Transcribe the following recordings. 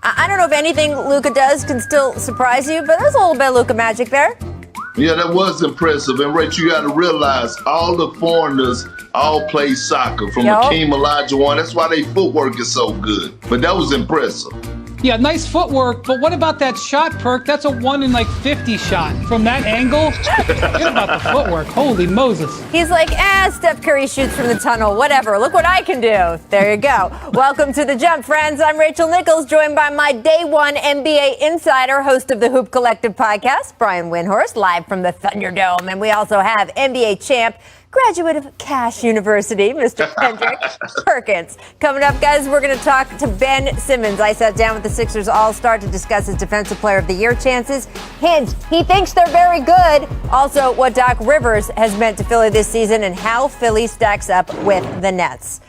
I don't know if anything Luka does can still surprise you, but there's a little bit of Luka magic there. Yeah, that was impressive. And, Rachel, you got to realize all the foreigners all play soccer, from Akeem Olajuwon. That's why their footwork is so good. But that was impressive. Yeah, nice footwork, but what about that shot, Perk? That's a 1 in 50 shot. From that angle, forget about the footwork. Holy Moses. He's like, Steph Curry shoots from the tunnel. Whatever. Look what I can do. There you go. Welcome to The Jump, friends. I'm Rachel Nichols, joined by my day one NBA insider, host of the Hoop Collective podcast, Brian Windhorst, live from the Thunderdome. And we also have NBA champ, graduate of Cash University, Mr. Kendrick Perkins. Coming up, guys, we're going to talk to Ben Simmons. I sat down with the Sixers All-Star to discuss his Defensive Player of the Year chances. Hint, he thinks they're very good. Also, what Doc Rivers has meant to Philly this season and how Philly stacks up with the Nets.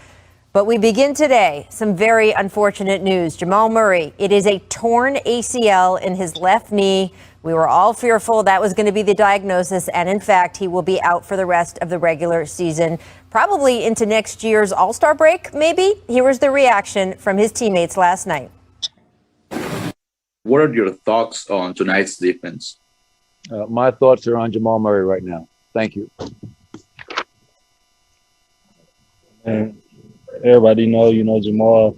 But we begin today. Some very unfortunate news. Jamal Murray, it is a torn ACL in his left knee. We were all fearful that was going to be the diagnosis, and in fact, he will be out for the rest of the regular season, probably into next year's All-Star break, maybe. Here was the reaction from his teammates last night. What are your thoughts on tonight's defense? My thoughts are on Jamal Murray right now. Thank you. And everybody know, Jamal,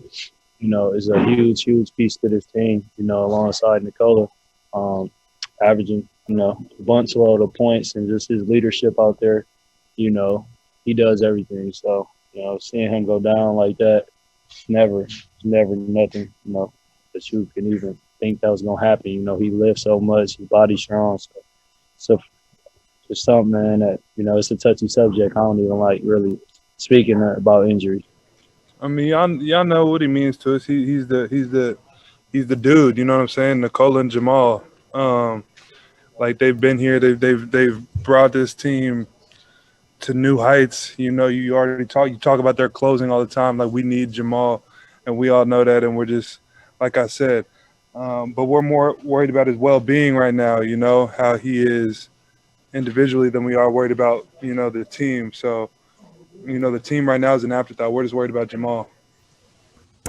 is a huge piece to this team, alongside Nikola. Averaging, a bunch load of points, and just his leadership out there, he does everything. So, seeing him go down like that, never nothing, that you can even think that was going to happen. He lifts so much, his body's strong. So just something, man, that, it's a touchy subject. I don't even like really speaking about injuries. I mean, y'all know what he means to us. He's the dude, you know what I'm saying? Nikola and Jamal. Like they've been here, they've brought this team to new heights. You talk about their closing all the time. Like, we need Jamal, and we all know that. And we're just, like I said, but we're more worried about his well-being right now. How he is individually than we are worried about the team. So, the team right now is an afterthought. We're just worried about Jamal.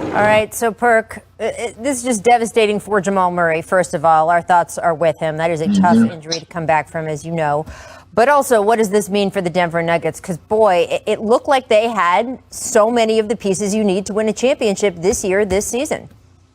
All right, so Perk, this is just devastating for Jamal Murray. First of all, our thoughts are with him. That is a tough injury to come back from, as you know. But also, what does this mean for the Denver Nuggets? Because, boy, it looked like they had so many of the pieces you need to win a championship this season.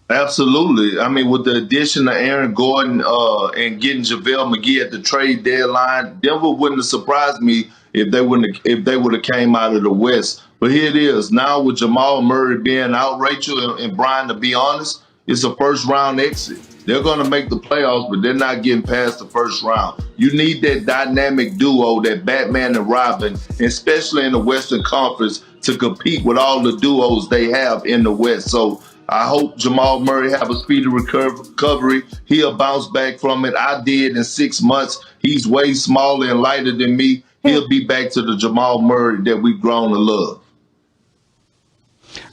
Absolutely. I mean, with the addition of Aaron Gordon and getting JaVale McGee at the trade deadline, Denver wouldn't have surprised me if they would have came out of the West. But here it is. Now with Jamal Murray being out, Rachel and Brian, to be honest, it's a first-round exit. They're going to make the playoffs, but they're not getting past the first round. You need that dynamic duo, that Batman and Robin, especially in the Western Conference, to compete with all the duos they have in the West. So I hope Jamal Murray have a speedy recovery. He'll bounce back from it. I did in 6 months. He's way smaller and lighter than me. He'll be back to the Jamal Murray that we've grown to love.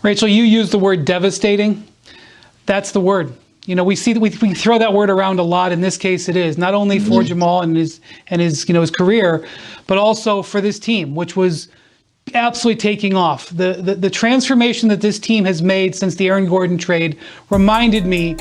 Rachel, you used the word devastating. That's the word. We see that we throw that word around a lot. In this case, it is not only for Jamal and his career, but also for this team, which was absolutely taking off. The transformation that this team has made since the Aaron Gordon trade reminded me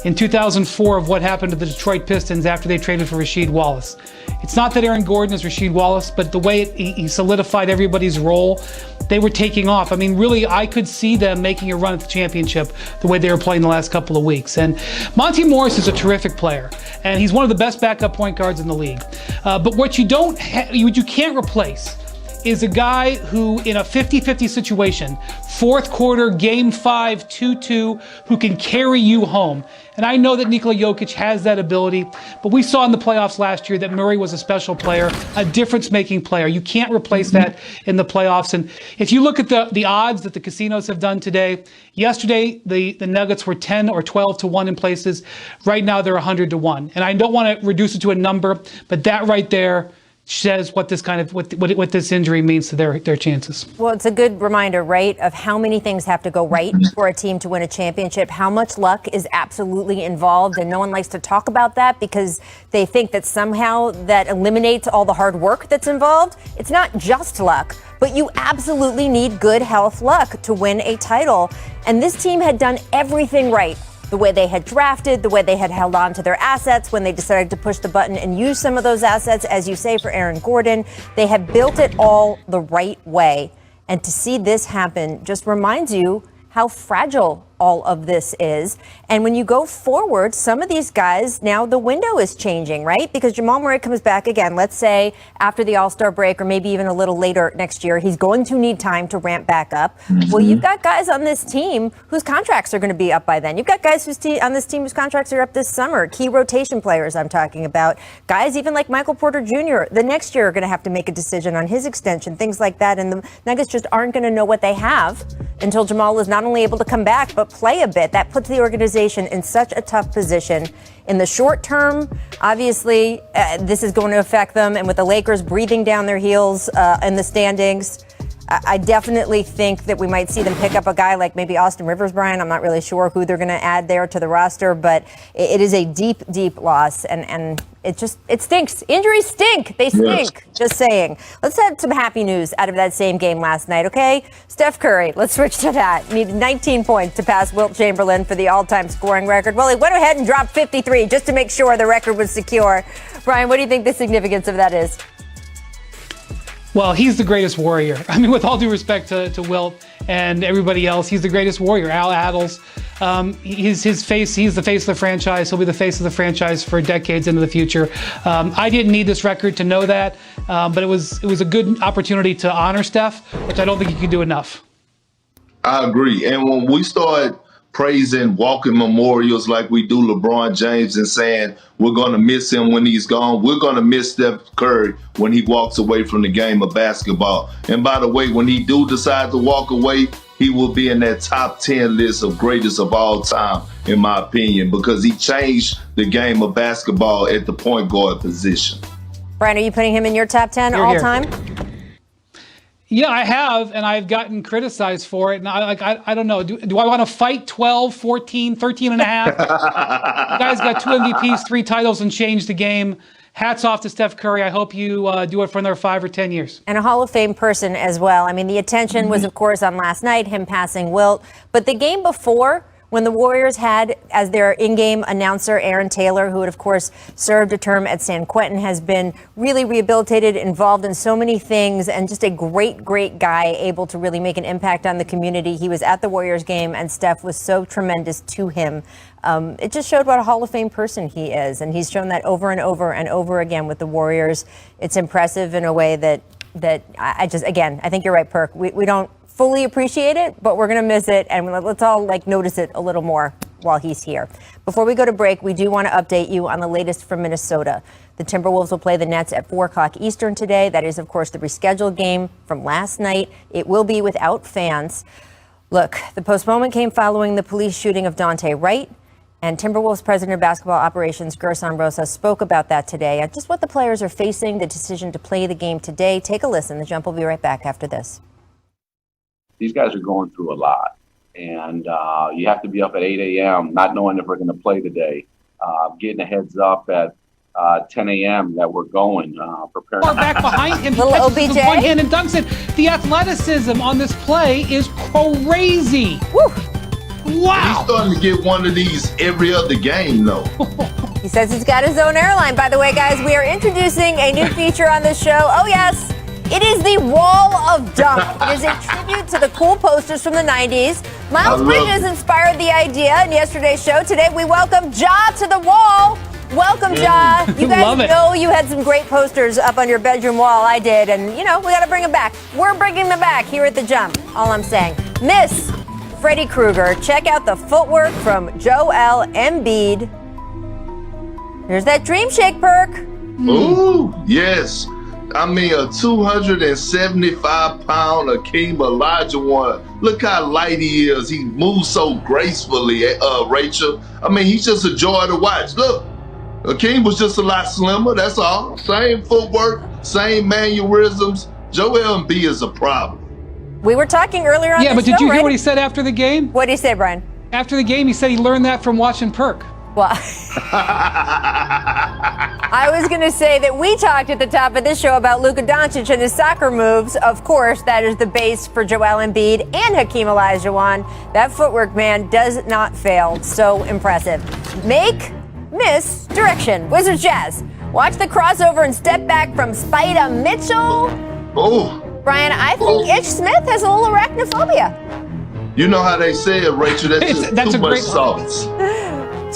in 2004 of what happened to the Detroit Pistons after they traded for Rasheed Wallace. It's not that Aaron Gordon is Rasheed Wallace, but the way he solidified everybody's role, they were taking off. I mean, really, I could see them making a run at the championship the way they were playing the last couple of weeks. And Monty Morris is a terrific player, and he's one of the best backup point guards in the league. But what you can't replace is a guy who, in a 50-50 situation, fourth quarter, game 5, 2-2, who can carry you home. And I know that Nikola Jokic has that ability, but we saw in the playoffs last year that Murray was a special player, a difference-making player. You can't replace that in the playoffs. And if you look at the odds that the casinos have done today, yesterday the Nuggets were 10 or 12 to 1 in places. Right now they're 100 to 1. And I don't want to reduce it to a number, but that right there says what this injury means to their chances. Well, it's a good reminder, right, of how many things have to go right for a team to win a championship, how much luck is absolutely involved, and no one likes to talk about that because they think that somehow that eliminates all the hard work that's involved. It's not just luck, but you absolutely need good health luck to win a title. And this team had done everything right the way they had drafted, the way they had held on to their assets when they decided to push the button and use some of those assets, as you say, for Aaron Gordon. They have built it all the right way. And to see this happen just reminds you how fragile all of this is. And when you go forward, some of these guys, now the window is changing, right? Because Jamal Murray comes back again, let's say after the All-Star break or maybe even a little later next year. He's going to need time to ramp back up. Well, you've got guys on this team whose contracts are going to be up by then. You've got guys on this team whose contracts are up this summer. Key rotation players I'm talking about. Guys even like Michael Porter Jr. the next year are going to have to make a decision on his extension, things like that. And the Nuggets just aren't going to know what they have until Jamal is not only able to come back, but play a bit. That puts the organization in such a tough position. In the short term, obviously, this is going to affect them. And with the Lakers breathing down their heels in the standings, I definitely think that we might see them pick up a guy like maybe Austin Rivers, Brian. I'm not really sure who they're going to add there to the roster, but it is a deep, deep loss. And it stinks. Injuries stink. They stink. Yes. Just saying. Let's have some happy news out of that same game last night, okay? Steph Curry, let's switch to that. Needed 19 points to pass Wilt Chamberlain for the all-time scoring record. Well, he went ahead and dropped 53 just to make sure the record was secure. Brian, what do you think the significance of that is? Well, he's the greatest warrior. I mean, with all due respect to Wilt and everybody else, he's the greatest warrior. Al Adels, he's the face of the franchise. He'll be the face of the franchise for decades into the future. I didn't need this record to know that, but it was a good opportunity to honor Steph, which I don't think you can do enough. I agree. And when we start praising walking memorials like we do LeBron James and saying we're going to miss him when he's gone, we're going to miss Steph Curry when he walks away from the game of basketball. And by the way, when he do decide to walk away, he will be in that top 10 list of greatest of all time, in my opinion, because he changed the game of basketball at the point guard position. Brian, are you putting him in your top 10 all time? Yeah, I have, and I've gotten criticized for it. And I don't know. Do I want to fight 12, 14, 13 and a half? The guy's got 2 MVPs, 3 titles, and changed the game. Hats off to Steph Curry. I hope you do it for another 5 or 10 years. And a Hall of Fame person as well. I mean, the attention was, of course, on last night, him passing Wilt. But the game before, when the Warriors had as their in-game announcer Aaron Taylor, who had, of course, served a term at San Quentin, has been really rehabilitated, involved in so many things, and just a great, great guy, able to really make an impact on the community. He was at the Warriors game, and Steph was so tremendous to him. It just showed what a Hall of Fame person he is, and he's shown that over and over and over again with the Warriors. It's impressive in a way that I think you're right, Perk. We don't fully appreciate it, but we're going to miss it, and let's all notice it a little more while he's here. Before we go to break, we do want to update you on the latest from Minnesota. The Timberwolves will play the Nets at 4 o'clock Eastern today. That is, of course, the rescheduled game from last night. It will be without fans. Look, the postponement came following the police shooting of Dante Wright, and Timberwolves president of basketball operations, Gerson Rosas, spoke about that today. And just what the players are facing, the decision to play the game today. Take a listen. The Jump will be right back after this. These guys are going through a lot, and you have to be up at 8 a.m. not knowing if we're going to play today, getting a heads up at 10 a.m. that we're going, preparing. Far back behind him, little OBJ. With one hand and dunks it. The athleticism on this play is crazy. Woo. Wow. He's starting to get one of these every other game, though. He says he's got his own airline. By the way, guys, we are introducing a new feature on this show. Oh, yes. It is the Wall of Dunk. It is a tribute to the cool posters from the 90s. Miles Bridges inspired the idea in yesterday's show. Today, we welcome Ja to the wall. Welcome, Ja. You guys know you had some great posters up on your bedroom wall. I did. And, we got to bring them back. We're bringing them back here at The Jump. All I'm saying. Miss Freddy Krueger. Check out the footwork from Joel Embiid. Here's that dream shake, Perk. Ooh, yes. I mean, a 275-pound Akeem Olajuwon. Look how light he is. He moves so gracefully, Rachel. I mean, he's just a joy to watch. Look, Akeem was just a lot slimmer, that's all. Same footwork, same mannerisms. Joel Embiid is a problem. We were talking earlier on the show, but did you hear what he said after the game? What did he say, Brian? After the game, he said he learned that from watching Perk. Well... I was going to say that we talked at the top of this show about Luka Doncic and his soccer moves. Of course, that is the base for Joel Embiid and Hakeem Olajuwon. That footwork, man, does not fail. So impressive. Make, miss, direction. Wizards Jazz. Watch the crossover and step back from Spider Mitchell. Oh. Brian, I think Ish Smith has a little arachnophobia. You know how they say it, Rachel. That's too much sauce.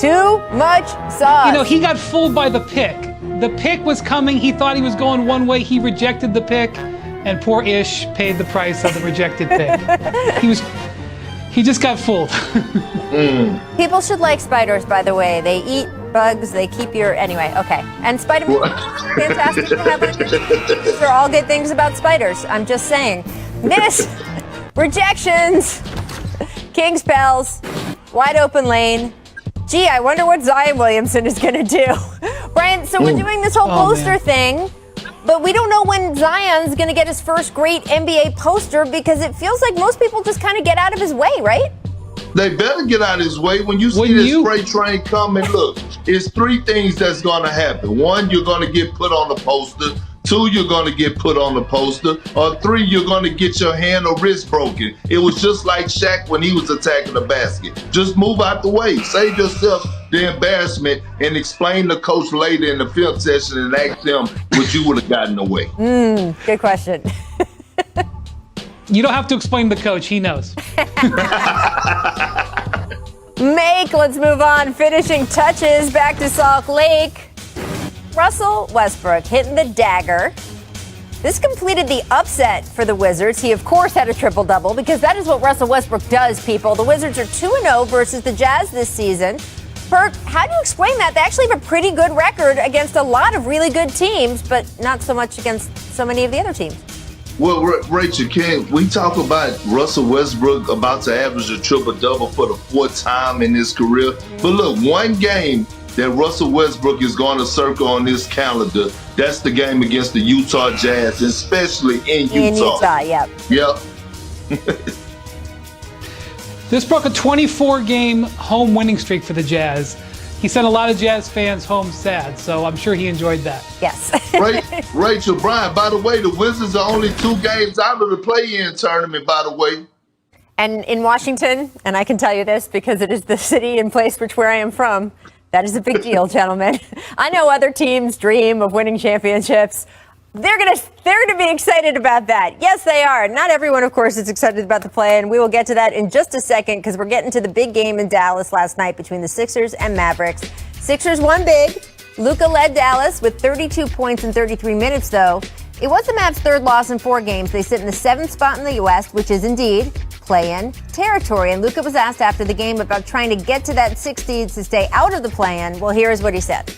Too much sauce. You know, he got fooled by the pick. The pick was coming. He thought he was going one way. He rejected the pick, and poor Ish paid the price of the rejected pick. He just got fooled. People should like spiders, by the way. They eat bugs. They keep your... Anyway, okay. And Spider-Man, fantastic to have on. These are all good things about spiders. I'm just saying. Miss, rejections, King's Pels, wide open lane. Gee, I wonder what Zion Williamson is going to do. Brian, so we're doing this whole poster thing, but we don't know when Zion's going to get his first great NBA poster because it feels like most people just kind of get out of his way, right? They better get out of his way. When you see this spray train coming, look, it's three things that's going to happen. One, you're going to get put on the poster. Two, you're going to get put on the poster. Or three, you're going to get your hand or wrist broken. It was just like Shaq when he was attacking the basket. Just move out the way. Save yourself the embarrassment and explain to coach later in the film session and ask them what you would have gotten away. Good question. You don't have to explain to the coach. He knows. Let's move on. Finishing touches back to Salt Lake. Russell Westbrook hitting the dagger. This completed the upset for the Wizards. He, of course, had a triple-double because that is what Russell Westbrook does, people. The Wizards are 2-0 versus the Jazz this season. Perk, how do you explain that? They actually have a pretty good record against a lot of really good teams, but not so much against so many of the other teams. Well, Rachel, can we talk about Russell Westbrook about to average a triple-double for the fourth time in his career? But look, one game that Russell Westbrook is going to circle on this calendar, that's the game against the Utah Jazz, especially in Utah. In Utah, yep. Yep. This broke a 24-game home winning streak for the Jazz. He sent a lot of Jazz fans home sad, so I'm sure he enjoyed that. Yes. Rachel, Brian, by the way, the Wizards are only 2 games out of the play-in tournament, by the way. And in Washington, and I can tell you this because it is the city and place where I am from, that is a big deal, gentlemen. I know other teams dream of winning championships. They're gonna be excited about that. Yes, they are. Not everyone, of course, is excited about the play, and we will get to that in just a second because we're getting to the big game in Dallas last night between the Sixers and Mavericks. Sixers won big. Luka led Dallas with 32 points in 33 minutes, though. It was the Mavs' third loss in 4 games. They sit in the 7th spot in the West, which is indeed play-in territory. And Luka was asked after the game about trying to get to that 6th seed to stay out of the play-in. Well, here's what he said.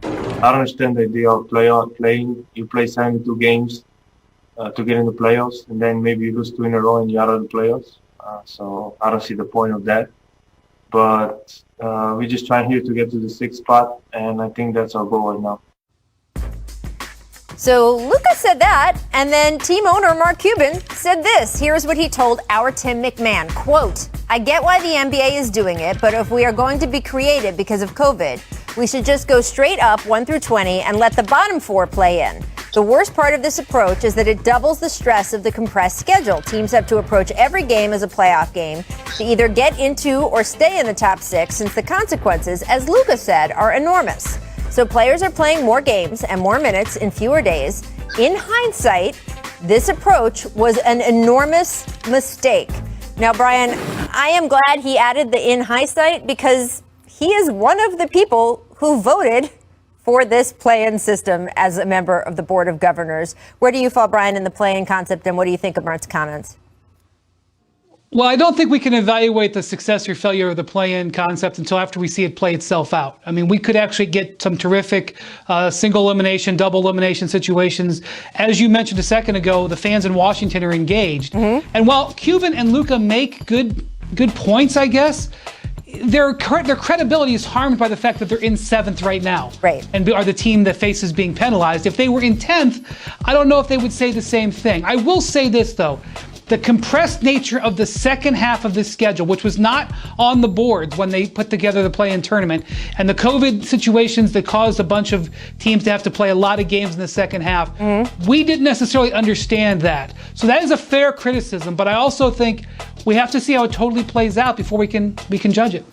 I don't understand the idea of playing. You play 72 games to get in the playoffs, and then maybe you lose 2 in a row and you're out of the playoffs. So I don't see the point of that. But we're just trying here to get to the 6th spot, and I think that's our goal right now. So Luka said that, and then team owner Mark Cuban said this. Here's what he told our Tim McMahon, quote, I get why the NBA is doing it, but if we are going to be creative because of COVID, we should just go straight up 1 through 20 and let the bottom 4 play in. The worst part of this approach is that it doubles the stress of the compressed schedule. Teams have to approach every game as a playoff game to either get into or stay in the top 6 since the consequences, as Luka said, are enormous. So players are playing more games and more minutes in fewer days. In hindsight, this approach was an enormous mistake. Now, Brian, I am glad he added the in hindsight because he is one of the people who voted for this play-in system as a member of the Board of Governors. Where do you fall, Brian, in the play-in concept, and what do you think of Mark's comments? Well, I don't think we can evaluate the success or failure of the play-in concept until after we see it play itself out. I mean, we could actually get some terrific single elimination, double elimination situations. As you mentioned a second ago, the fans in Washington are engaged. Mm-hmm. And while Cuban and Luka make good points, I guess, their credibility is harmed by the fact that they're in 7th right now. Right. And are the team that faces being penalized. If they were in 10th, I don't know if they would say the same thing. I will say this, though. the compressed nature of the second half of this schedule, which was not on the boards when they put together the play-in tournament, and the COVID situations that caused a bunch of teams to have to play a lot of games in the second half, we didn't necessarily understand that. So that is a fair criticism, but I also think we have to see how it totally plays out before we can judge it.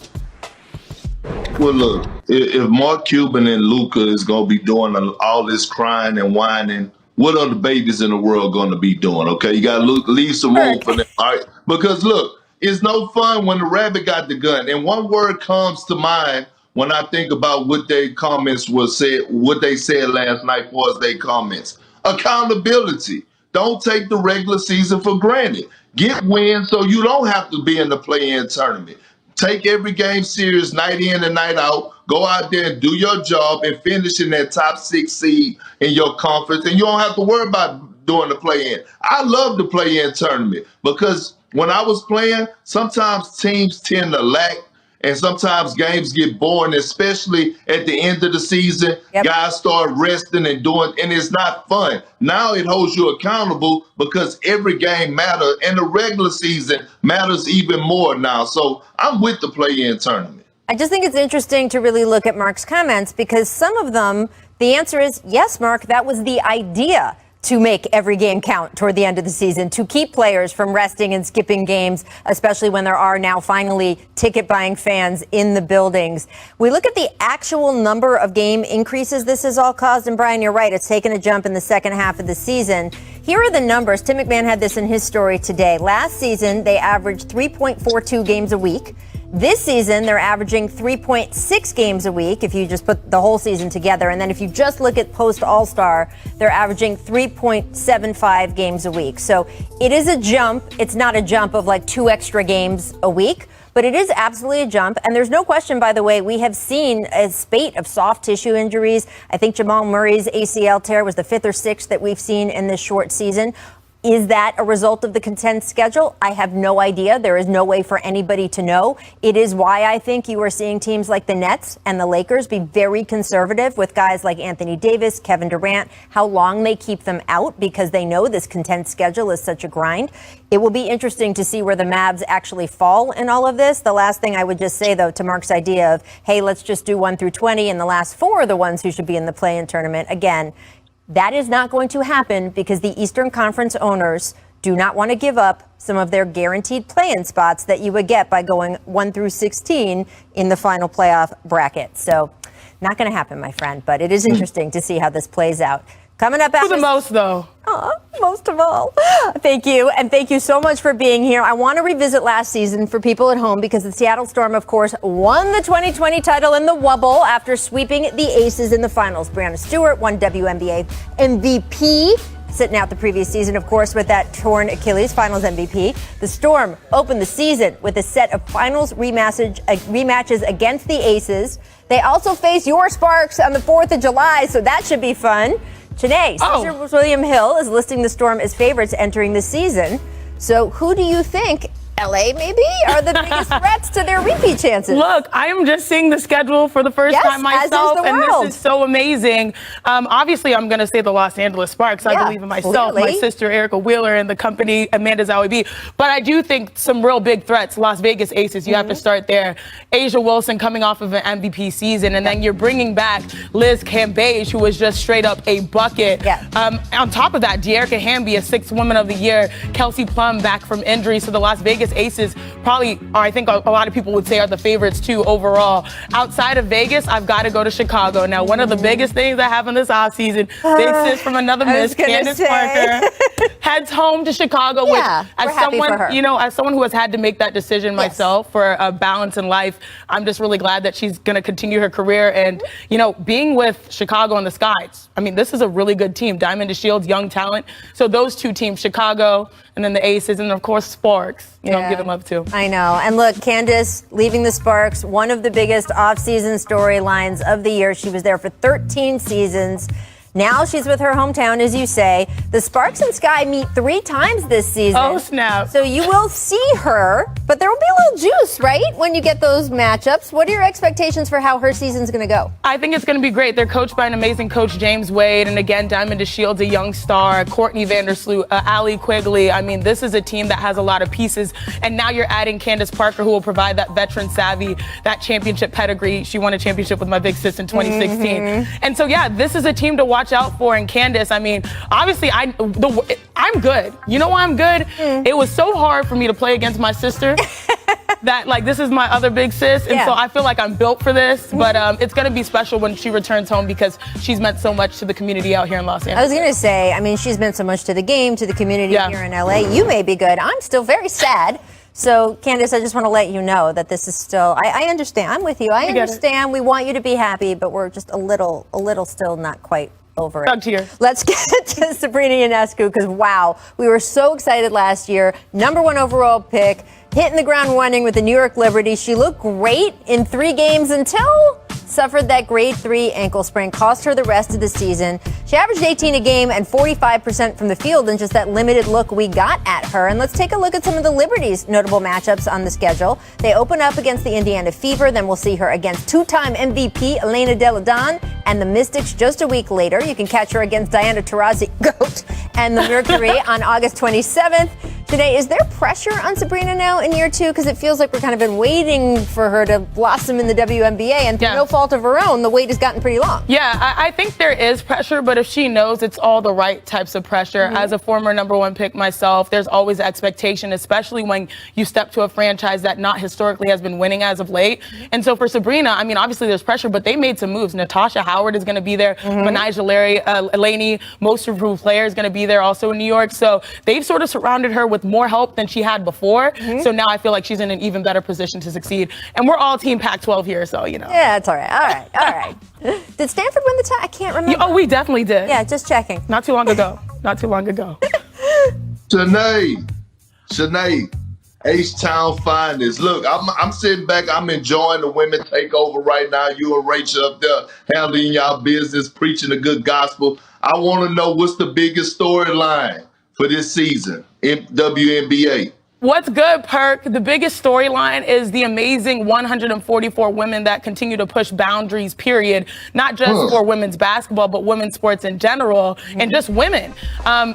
Well, look, if Mark Cuban and Luka is going to be doing all this crying and whining, what are the babies in the world going to be doing? Okay, you got to leave some room for them, all right? Because look, it's no fun when the rabbit got the gun. And one word comes to mind when I think about what their comments what they said last night for their comments. Accountability. Don't take the regular season for granted. Get wins so you don't have to be in the play-in tournament. Take every game serious, night in and night out. Go out there and do your job and finish in that top 6 seed in your conference. And you don't have to worry about doing the play-in. I love the play-in tournament because when I was playing, sometimes teams tend to lack and sometimes games get boring, especially at the end of the season. Guys start resting and it's not fun. Now it holds you accountable because every game matters, and the regular season matters even more now. So I'm with the play-in tournament. I just think it's interesting to really look at Mark's comments because some of them, the answer is yes, Mark, that was the idea, to make every game count toward the end of the season, to keep players from resting and skipping games, especially when there are now finally ticket-buying fans in the buildings. We look at the actual number of game increases this has all caused, and Brian, you're right, it's taken a jump in the second half of the season. Here are the numbers. Tim McMahon had this in his story today. Last season, they averaged 3.42 games a week. This season, they're averaging 3.6 games a week if you just put the whole season together. And then if you just look at post-All-Star, they're averaging 3.75 games a week. So it is a jump. It's not a jump of like 2 extra games a week, but it is absolutely a jump. And there's no question, by the way, we have seen a spate of soft tissue injuries. I think Jamal Murray's ACL tear was the 5th or 6th that we've seen in this short season. Is that a result of the condensed schedule? I have no idea. There is no way for anybody to know. It is why I think you are seeing teams like the Nets and the Lakers be very conservative with guys like Anthony Davis, Kevin Durant, how long they keep them out because they know this condensed schedule is such a grind. It will be interesting to see where the Mavs actually fall in all of this. The last thing I would just say, though, to Mark's idea of, hey, let's just do 1 through 20 and the last 4 are the ones who should be in the play-in tournament. Again, that is not going to happen because the Eastern Conference owners do not want to give up some of their guaranteed play-in spots that you would get by going 1 through 16 in the final playoff bracket. So not going to happen, my friend, but it is interesting to see how this plays out. Coming up after the most, though. Most of all. Thank you. And thank you so much for being here. I want to revisit last season for people at home because the Seattle Storm, of course, won the 2020 title in the Wubble after sweeping the Aces in the finals. Brianna Stewart won WNBA MVP, sitting out the previous season, of course, with that torn Achilles, finals MVP. The Storm opened the season with a set of finals rematches against the Aces. They also face your Sparks on the 4th of July, so that should be fun. Today, Sister William Hill is listing the Storm as favorites entering the season. So who do you think, LA maybe, are the biggest threats to their repeat chances? Look, I am just seeing the schedule for the first time myself, and this is so amazing. Obviously, I'm going to say the Los Angeles Sparks. I believe in myself, my sister Erica Wheeler, and the company Amanda Zawibi. But I do think some real big threats. Las Vegas Aces, you have to start there. Asia Wilson coming off of an MVP season, and then you're bringing back Liz Cambage, who was just straight up a bucket. On top of that, De'Erica Hamby, a 6th Woman of the Year. Kelsey Plum back from injury, so the Las Vegas Aces probably are, I think a lot of people would say, are the favorites too overall. Outside of Vegas, I've got to go to Chicago. Now, one of the biggest things that happened this offseason, big sis from another miss, Candace Parker, heads home to Chicago, which as someone, as someone who has had to make that decision myself for a balance in life, I'm just really glad that she's going to continue her career. And, being with Chicago and the Skies, I mean, this is a really good team. Diamond DeShields, young talent. So those two teams, Chicago and then the Aces, and of course Sparks, I'm giving love to. I know. And look, Candace leaving the Sparks, one of the biggest off-season storylines of the year. She was there for 13 seasons. Now she's with her hometown, as you say. The Sparks and Sky meet 3 times this season. Oh, snap. So you will see her, but there will be a little juice, right, when you get those matchups. What are your expectations for how her season's going to go? I think it's going to be great. They're coached by an amazing coach, James Wade, and again, Diamond DeShields, a young star, Courtney Vandersloot, Allie Quigley. I mean, this is a team that has a lot of pieces, and now you're adding Candace Parker, who will provide that veteran savvy, that championship pedigree. She won a championship with my big sis in 2016. And so, yeah, this is a team to watch out for. And Candace, I mean, obviously, I'm good. You know why I'm good? It was so hard for me to play against my sister. That, like, this is my other big sis, and so I feel like I'm built for this, but it's going to be special when she returns home because she's meant so much to the community out here in Los Angeles. I was going to say, I mean, she's meant so much to the game, to the community here in LA. You may be good. I'm still very sad. So, Candace, I just want to let you know that this is still, I understand. I'm with you. I understand. We want you to be happy, but we're just a little still not quite over it. Let's get to Sabrina Ionescu because, wow, we were so excited last year. #1 overall pick, hitting the ground running with the New York Liberty. She looked great in 3 games until suffered that grade 3 ankle sprain, cost her the rest of the season. She averaged 18 a game and 45% from the field in just that limited look we got at her. And let's take a look at some of the Liberty's notable matchups on the schedule. They open up against the Indiana Fever, then we'll see her against 2-time MVP Elena Delle Donne and the Mystics just a week later. You can catch her against Diana Taurasi, GOAT, and the Mercury on August 27th. Today, is there pressure on Sabrina now in year 2? Because it feels like we're kind of been waiting for her to blossom in the WNBA, and through no fault of her own, the wait has gotten pretty long. Yeah, I think there is pressure, but if she knows it's all the right types of pressure, as a former #1 pick myself, there's always expectation, especially when you step to a franchise that not historically has been winning as of late. And so for Sabrina, I mean, obviously there's pressure, but they made some moves. Natasha Howard is going to be there. Manija Eleni, most improved player, is going to be there also in New York. So they've sort of surrounded her with more help than she had before. So now I feel like she's in an even better position to succeed. And we're all Team Pac-12 here, so, you know. Yeah, it's all right. All right. Did Stanford win the tie? I can't remember. Oh, we definitely did. Yeah, just checking. Not too long ago. Shanae, H-Town finest. Look, I'm sitting back. I'm enjoying the women takeover right now. You and Rachel up there handling y'all business, preaching the good gospel. I want to know what's the biggest storyline for this season in WNBA. What's good, Perk? The biggest storyline is the amazing 144 women that continue to push boundaries, period. Not just for women's basketball, but women's sports in general, and just women.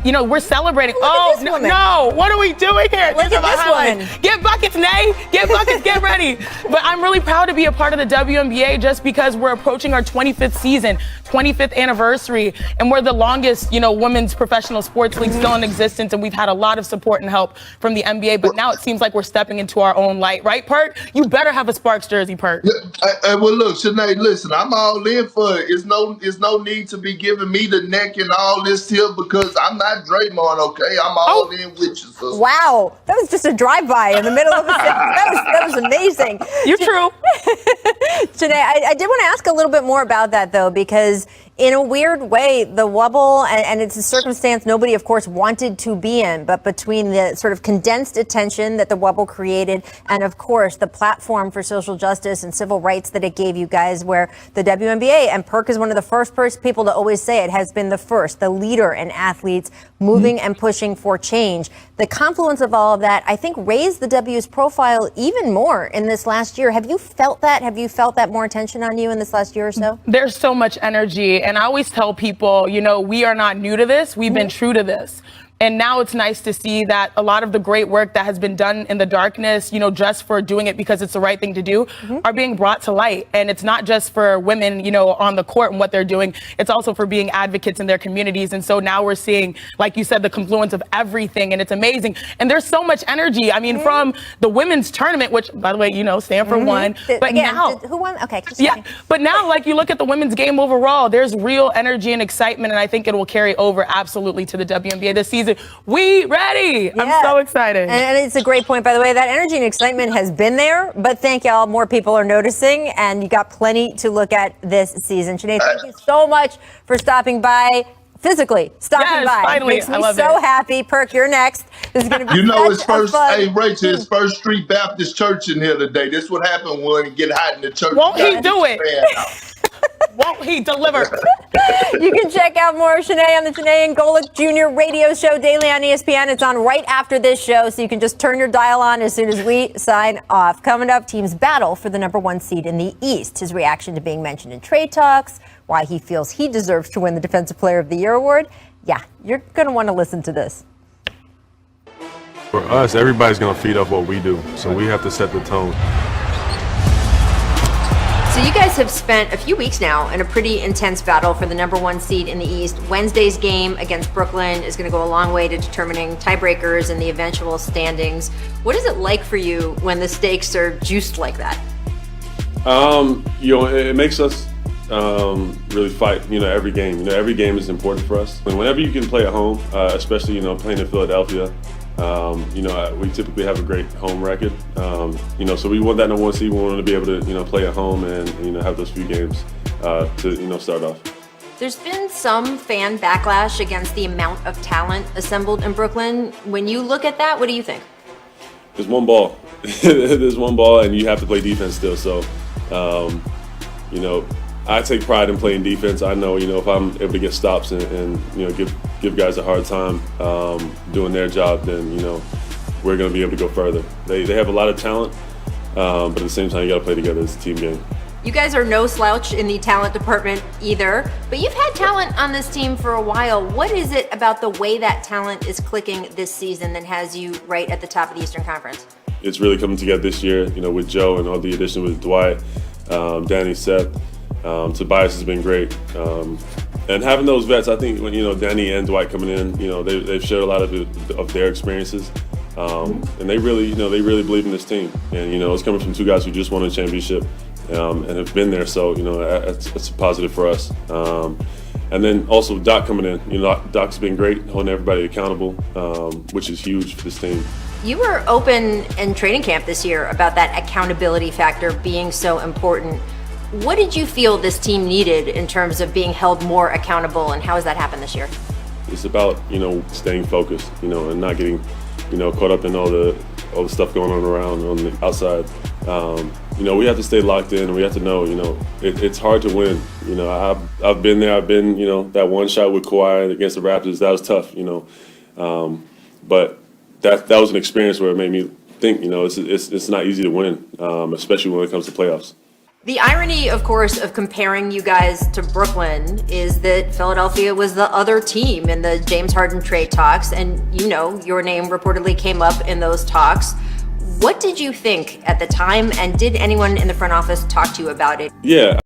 You know, we're celebrating. No, what are we doing here? Look at this one. Get buckets, Nay. Get buckets, get ready. But I'm really proud to be a part of the WNBA just because we're approaching our 25th season, 25th anniversary, and we're the longest, you know, women's professional sports league still in existence, and we've had a lot of support and help from the NBA. But now it seems like we're stepping into our own light, right, Perk? You better have a Sparks jersey, Perk. Well, look, Shanae, listen, I'm all in for it. It's no need to be giving me the neck and all this here because I'm not Draymond, okay? I'm all in with you, sister. Wow, that was just a drive-by in the middle of the sentence. That was amazing. You're true. Shanae, I did want to ask a little bit more about that, though, because in a weird way, the Wubble, and it's a circumstance nobody, of course, wanted to be in, but between the sort of condensed attention that the Wubble created and, of course, the platform for social justice and civil rights that it gave you guys, where the WNBA, and Perk is one of the first people to always say it, has been the leader in athletes moving and pushing for change. The confluence of all of that, I think, raised the W's profile even more in this last year. Have you felt that? Have you felt that more attention on you in this last year or so? There's so much energy. And I always tell people, you know, we are not new to this. We've been true to this. And now it's nice to see that a lot of the great work that has been done in the darkness, you know, just for doing it because it's the right thing to do, are being brought to light. And it's not just for women, you know, on the court and what they're doing. It's also for being advocates in their communities. And so now we're seeing, like you said, the confluence of everything. And it's amazing. And there's so much energy. I mean, from the women's tournament, which, by the way, you know, Stanford won. But now, who won? Okay. But now, like, you look at the women's game overall, there's real energy and excitement. And I think it will carry over absolutely to the WNBA this season. We ready. Yeah. I'm so excited. And it's a great point, by the way. That energy and excitement has been there, but thank y'all. More people are noticing, and you got plenty to look at this season. Sinead, thank you so much for stopping by. Physically stopping by. Finally. Makes me so happy. Perk, you're next. This is going to be it's first. Hey, Rachel, it's First Street Baptist Church in here today. This is what happened when it get hot in the church. Won't he do it? won't he deliver? You can check out more of Shanae on the Shanae and Golic Jr. radio show daily on ESPN. It's on right after this show, so you can just turn your dial on as soon as we sign off. Coming up, teams battle for the #1 seed in the East. His reaction to being mentioned in trade talks, why he feels he deserves to win the Defensive Player of the Year award. Yeah, you're going to want to listen to this. For us, everybody's going to feed off what we do, so we have to set the tone. So you guys have spent a few weeks now in a pretty intense battle for the #1 seed in the East. Wednesday's game against Brooklyn is going to go a long way to determining tiebreakers and the eventual standings. What is it like for you when the stakes are juiced like that? It makes us really fight, every game. Every game is important for us. And whenever you can play at home, especially, playing in Philadelphia, we typically have a great home record. So we want that #1 seed. We want to be able to, play at home and, have those few games to, start off. There's been some fan backlash against the amount of talent assembled in Brooklyn. When you look at that, what do you think? There's one ball. There's one ball, and you have to play defense still. So, I take pride in playing defense. I know, if I'm able to get stops and give guys a hard time doing their job, then, we're going to be able to go further. They have a lot of talent, but at the same time, you got to play together as a team game. You guys are no slouch in the talent department either, but you've had talent on this team for a while. What is it about the way that talent is clicking this season that has you right at the top of the Eastern Conference? It's really coming together this year, with Joe and all the additions with Dwight, Danny, Seth. Tobias has been great. And having those vets, I think when, Danny and Dwight coming in, they've shared a lot of their experiences. And they really believe in this team. And, it's coming from two guys who just won a championship and have been there. So, that's a positive for us. And then also Doc coming in. Doc's been great, holding everybody accountable, which is huge for this team. You were open in training camp this year about that accountability factor being so important. What did you feel this team needed in terms of being held more accountable, and how has that happened this year? It's about, staying focused, and not getting, caught up in all the stuff going on around on the outside. We have to stay locked in, and we have to know, it's hard to win. I've been there. I've been, that one shot with Kawhi against the Raptors. That was tough, but that was an experience where it made me think, it's not easy to win, especially when it comes to playoffs. The irony, of course, of comparing you guys to Brooklyn is that Philadelphia was the other team in the James Harden trade talks, and your name reportedly came up in those talks. What did you think at the time, and did anyone in the front office talk to you about it? Yeah.